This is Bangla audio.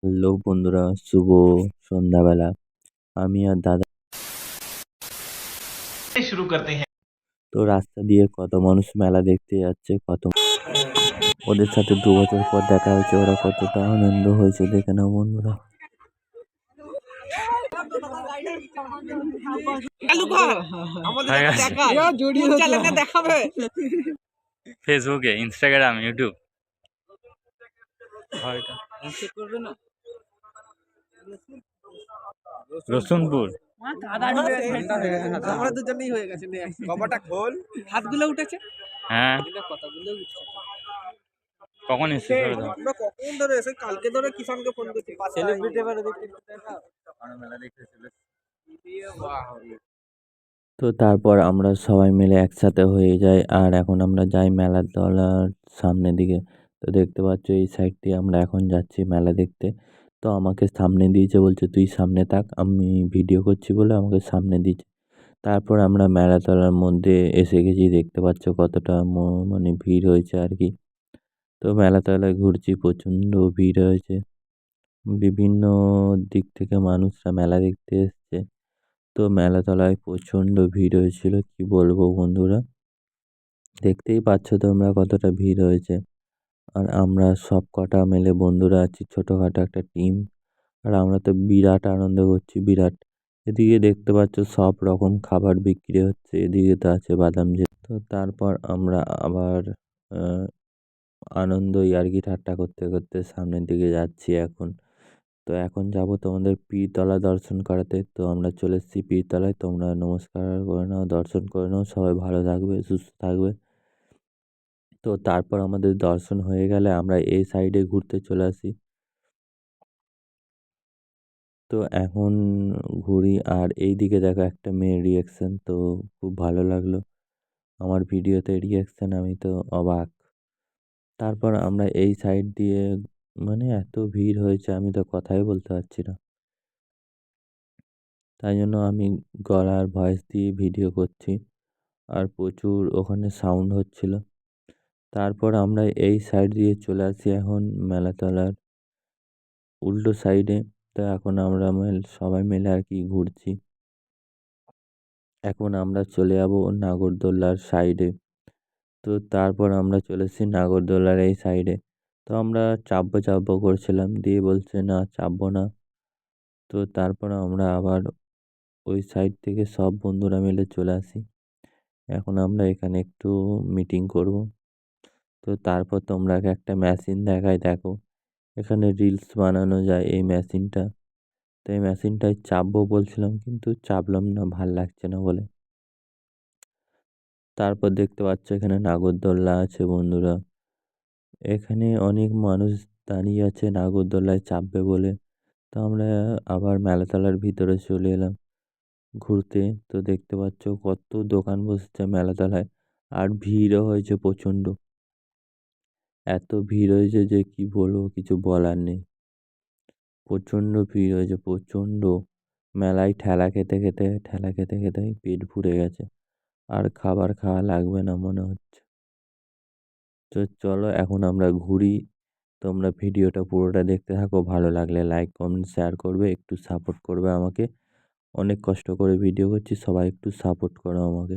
হ্যালো বন্ধুরা, শুভ সন্ধ্যাবেলা। আমি আর দাদা शुरू करते हैं। তো রাস্তা দিয়ে কত মানুষ মেলা দেখতে যাচ্ছে, ওদের সাথে 2 বছর পর দেখা হয়েছে। ওরা কতটা আনন্দ হয়েছে দেখে নাও বন্ধুরা। ফেসবুকে, ইনস্টাগ্রাম, ইউটিউব। রসুনপুর আমরা দুজনেই হয়ে গেছে। কপাটা খোল, হাতগুলো উঠেছে। হ্যাঁ, কখন এসেছিস? আমরা কখন ধরে এসে কালকে ধরে কিষানকে ফোন করছি। সেলিব্রিটি এবারে দেখতে তো তারপর আমরা সবাই মিলে একসাথে হয়ে যাই, আর এখন আমরা যাই মেলার তলার সামনের দিকে। তো দেখতে পাচ্ছ এই সাইড দিয়ে আমরা এখন যাচ্ছি মেলা দেখতে। তো আমাকে সামনে দিয়েছে, বলছে তুই সামনে থাক, আমি ভিডিও করছি বলে আমাকে সামনে দিয়েছে। তারপর আমরা মেলাতলার মধ্যে এসে গেছি, দেখতে পাচ্ছ কতটা মানে ভিড় হয়েছে আর কি। তো মেলাতলায় ঘুরছি, প্রচণ্ড ভিড় হয়েছে, বিভিন্ন দিক থেকে মানুষরা মেলা দেখতে এসছে। তো মেলাতলায় প্রচণ্ড ভিড় হয়েছিল, কি বলবো বন্ধুরা, দেখতেই পাচ্ছ তোমরা কতটা ভিড় হয়েছে। আর আমরা সব কটা মিলে বন্ধুরা আছি, ছোটোখাটো একটা টিম। আর আমরা তো বিরাট আনন্দ করছি, বিরাট। এদিকে দেখতে পাচ্ছ সব রকম খাবার বিক্রি হচ্ছে, এদিকে তো আছে বাদাম যে। তো তারপর আমরা আবার আনন্দ ইয়ার্কি ঠাট্টা করতে করতে সামনের দিকে যাচ্ছি এখন। তো এখন যাব তোমাদের পীরতলা দর্শন করাতে। তো আমরা চলে এসেছি পীরতলায়, তোমরা নমস্কার করে নাও, দর্শন করে নাও, সবাই ভালো থাকবে, সুস্থ থাকবে। তো তারপর আমাদের দর্শন হয়ে গেলে আমরা এই সাইডে ঘুরতে চলে আসি। তো এখন ঘুরি, আর এই দিকে দেখো একটা মেয়ের রিয়াকশন, তো খুব ভালো লাগলো আমার ভিডিওতে রিয়াকশন, আমি তো অবাক। তারপর আমরা এই সাইড দিয়ে, মানে এত ভিড় হয়েছে আমি তো কথাই বলতে পারছি না, তাই জন্য আমি গলার ভয়েস দিয়ে ভিডিও করছি। আর প্রচুর ওখানে সাউন্ড হচ্ছিল। তারপর আমরা এই সাইড দিয়ে চলে আসি এখন মেলাতলার উল্টো সাইডে। তো এখন আমরা সবাই মিলে আর কি ঘুরছি। এখন আমরা চলে যাবো নাগরদোলার সাইডে। তো তারপর আমরা চলে এসেছি নাগরদোলার এই সাইডে। তো আমরা চাপবো চাপবো করছিলাম, দিয়ে বলছে না চাপবো না। তো তারপর আমরা আবার ওই সাইড থেকে সব বন্ধুরা মিলে চলে আসি। এখন আমরা এখানে একটু মিটিং করব। তো তারপর তোমরা একটা মেশিন দেখায়, দেখো এখানে রিলস বানানো যায় এই মেশিনটা। তো এই মেশিনটায় চাপবো বলছিলাম, কিন্তু চাপলাম না, ভাল লাগছে না বলে। তারপর দেখতে পাচ্ছ এখানে নাগরদোল্লা আছে বন্ধুরা। এখানে অনেক মানুষ দাঁড়িয়ে আছে নাগরদোলায় চাপবে বলে। তো আমরা আবার মেলাতলার ভিতরে চলে এলাম ঘুরতে। তো দেখতে পাচ্ছ কত দোকান বসেছে মেলাতলায়, আর ভিড়ও হয়েছে প্রচণ্ড। এত ভিড় হয়েছে যে কি বলবো, কিছু বলার নেই। প্রচণ্ড ভিড় হয়েছে, প্রচণ্ড। মেলায় ঠেলা খেতে খেতে পেট ভরে গেছে, আর খাবার খাওয়া লাগবে না মনে হচ্ছে। তো চলো এখন আমরা ঘুরি। তোমরা ভিডিওটা পুরোটা দেখতে থাকো, ভালো লাগলে লাইক কমেন্ট শেয়ার করবে, একটু সাপোর্ট করবে আমাকে। অনেক কষ্ট করে ভিডিও করছি, সবাই একটু সাপোর্ট করো আমাকে।